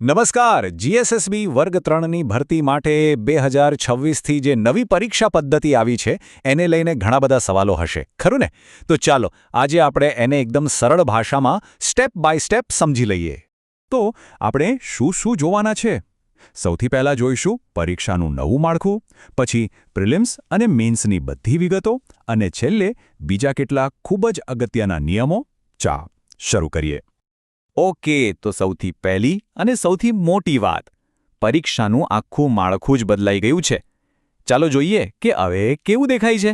નમસ્કાર જીએસએસબી વર્ગ 3ની ભરતી માટે 2026થી જે નવી પરીક્ષા પદ્ધતિ આવી છે એને લઈને ઘણા બધા સવાલો હશે ખરું ને? તો ચાલો આજે આપણે એને એકદમ સરળ ભાષામાં સ્ટેપ બાય સ્ટેપ સમજી લઈએ. તો આપણે શું જોવાના છે? સૌથી પહેલાં જોઈશું પરીક્ષાનું નવું માળખું, પછી પ્રિલિમ્સ અને મેન્સની બધી વિગતો અને છેલ્લે બીજા કેટલાક ખૂબ જ અગત્યના નિયમો. શરૂ કરીએ. ઓકે, તો સૌથી પહેલી અને સૌથી મોટી વાત, પરીક્ષાનું આખું માળખું જ બદલાઈ ગયું છે. ચાલો જોઈએ કે હવે કેવું દેખાય છે.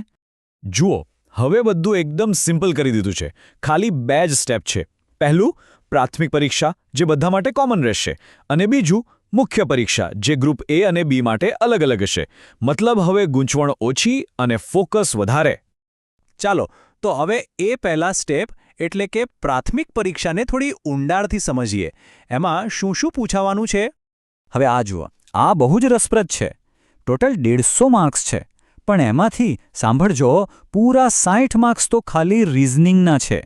જુઓ, હવે બધું એકદમ સિમ્પલ કરી દીધું છે. ખાલી 2 જ સ્ટેપ છે. પહેલું, પ્રાથમિક પરીક્ષા જે બધા માટે કોમન રહેશે, અને બીજું મુખ્ય પરીક્ષા જે ગ્રુપ એ અને બી માટે અલગ અલગ હશે. મતલબ હવે ગૂંચવણ ઓછી અને ફોકસ વધારે. ચાલો તો હવે એ પહેલા સ્ટેપ એટલે કે પ્રાથમિક પરીક્ષાને થોડી ઊંડાણથી સમજીએ. એમાં શું પૂછાવાનું છે? હવે આ જુઓ, આ બહુ જ રસપ્રદ છે. ટોટલ 150 માર્ક્સ છે, પણ એમાંથી સાંભળજો, પૂરા 60 માર્ક્સ તો ખાલી રિઝનિંગના છે.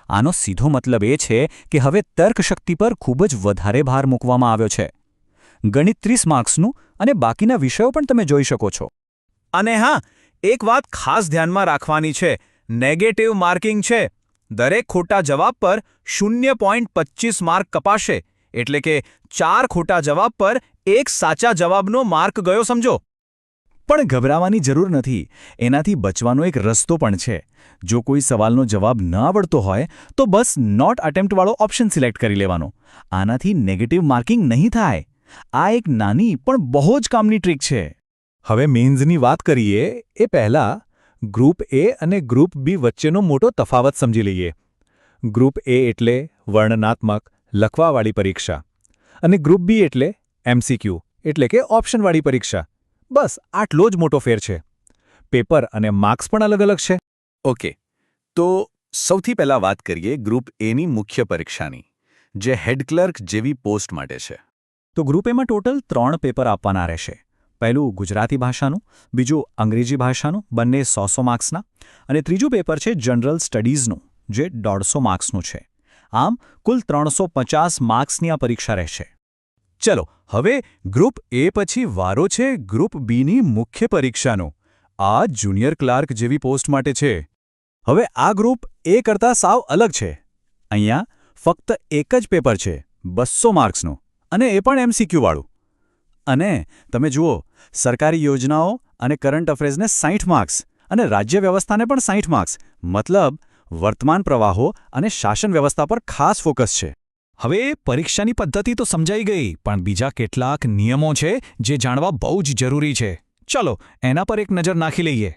આનો સીધો મતલબ એ છે કે હવે તર્કશક્તિ પર ખૂબ જ વધારે ભાર મૂકવામાં આવ્યો છે. ગણિત 30 માર્ક્સનું અને બાકીના વિષયો પણ તમે જોઈ શકો છો. અને હા, એક વાત ખાસ ધ્યાનમાં રાખવાની છે, નેગેટિવ માર્કિંગ છે. દરેક ખોટા જવાબ પર 0.25 માર્ક કપાશે, એટલે કે 4 ખોટા જવાબ પર 1 સાચા જવાબનો માર્ક ગયો સમજો. પણ ગભરાવાની જરૂર નથી. એનાથી બચવાનો એક રસ્તો પણ છે. જો કોઈ સવાલનો જવાબ ન આવડતો હોય તો બસ નોટ અટેમ્પ્ટવાળો ઓપ્શન સિલેક્ટ કરી લેવાનો. આનાથી નેગેટિવ માર્કિંગ નહીં થાય. આ એક નાની પણ બહુ જ કામની ટ્રીક છે. હવે મેન્સની વાત કરીએ એ પહેલાં ગ્રુપ એ અને ગ્રુપ બી વચ્ચેનો મોટો તફાવત સમજી લઈએ. ગ્રુપ એ એટલે વર્ણનાત્મક, લખવાવાળી પરીક્ષા, અને ગ્રુપ બી એટલે એમસીક્યુ એટલે કે ઓપ્શનવાળી પરીક્ષા. બસ આટલો જ મોટો ફેર છે. પેપર અને માર્ક્સ પણ અલગ અલગ છે. ઓકે, તો સૌથી પહેલાં વાત કરીએ ગ્રુપ એની મુખ્ય પરીક્ષાની, જે હેડ ક્લર્ક જેવી પોસ્ટ માટે છે. તો ગ્રુપ એમાં ટોટલ 3 પેપર આપવાના રહેશે. પહેલું ગુજરાતી ભાષાનું, બીજું અંગ્રેજી ભાષાનું, બંને 100 માર્ક્સના, અને ત્રીજું પેપર છે જનરલ સ્ટડીઝનું, જે 150 માર્ક્સનું છે. આમ કુલ 350 માર્ક્સની આ પરીક્ષા રહેશે. ચલો હવે ગ્રુપ એ પછી વારો છે ગ્રુપ બીની મુખ્ય પરીક્ષાનો. આ જુનિયર ક્લાર્ક જેવી પોસ્ટ માટે છે. હવે આ ગ્રુપ એ કરતાં સાવ અલગ છે. અહીંયા ફક્ત એક જ પેપર છે, 200 માર્ક્સનું, અને એ પણ એમસીક્યુ વાળું. અને તમે જુઓ, સરકારી યોજનાઓ અને કરંટ અફેર્સને 60 માર્ક્સ અને રાજ્ય વ્યવસ્થાને પણ 60 માર્ક્સ. મતલબ વર્તમાન પ્રવાહો અને શાસન વ્યવસ્થા પર ખાસ ફોકસ છે. હવે પરીક્ષાની પદ્ધતિ તો સમજાઈ ગઈ, પણ બીજા કેટલાક નિયમો છે જે જાણવા બહુ જ જરૂરી છે. ચલો એના પર એક નજર નાખી લઈએ.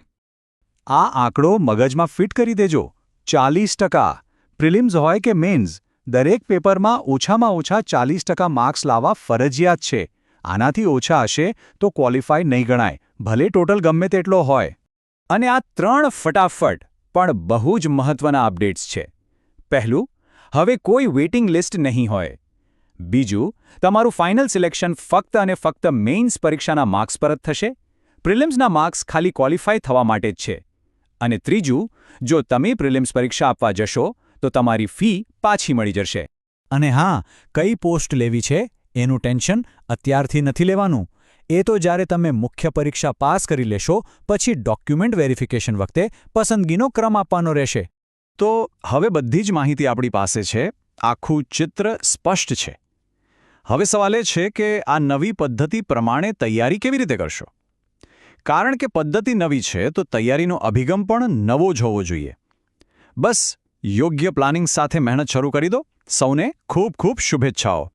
આ આંકડો મગજમાં ફિટ કરી દેજો. 40%. પ્રિલિમ્સ હોય કે મેન્સ, દરેક પેપરમાં ઓછામાં ઓછા 40% માર્ક્સ લાવવા ફરજિયાત છે. આનાથી ઓછા હશે તો ક્વોલિફાય નહીં ગણાય, ભલે ટોટલ ગમે તેટલો હોય. અને આ 3 ફટાફટ પણ બહુ જ મહત્વના અપડેટ્સ છે. પહેલું, હવે કોઈ વેઇટિંગ લિસ્ટ નહીં હોય. બીજું, તમારું ફાઇનલ સિલેક્શન ફક્ત અને ફક્ત મેઇન્સ પરીક્ષાના માર્ક્સ પર જ થશે. પ્રિલિમ્સના માર્ક્સ ખાલી ક્વોલિફાય થવા માટે જ છે. અને ત્રીજું, જો તમે પ્રિલિમ્સ પરીક્ષા આપવા જશો તો તમારી ફી પાછી મળી જશે. અને હા, કઈ પોસ્ટ લેવી છે એનું ટેન્શન અત્યારથી નથી લેવાનું. એ તો જ્યારે તમે મુખ્ય પરીક્ષા પાસ કરી લેશો પછી ડોક્યુમેન્ટ વેરિફિકેશન વખતે પસંદગીનો ક્રમ આપવાનો રહેશે. તો હવે બધી જ માહિતી આપણી પાસે છે, આખું ચિત્ર સ્પષ્ટ છે. હવે સવાલ એ છે કે આ નવી પદ્ધતિ પ્રમાણે તૈયારી કેવી રીતે કરશો? કારણ કે પદ્ધતિ નવી છે તો તૈયારીનો અભિગમ પણ નવો જ હોવો જોઈએ. બસ યોગ્ય પ્લાનિંગ સાથે મહેનત શરૂ કરી દો. સૌને ખૂબ ખૂબ શુભેચ્છાઓ.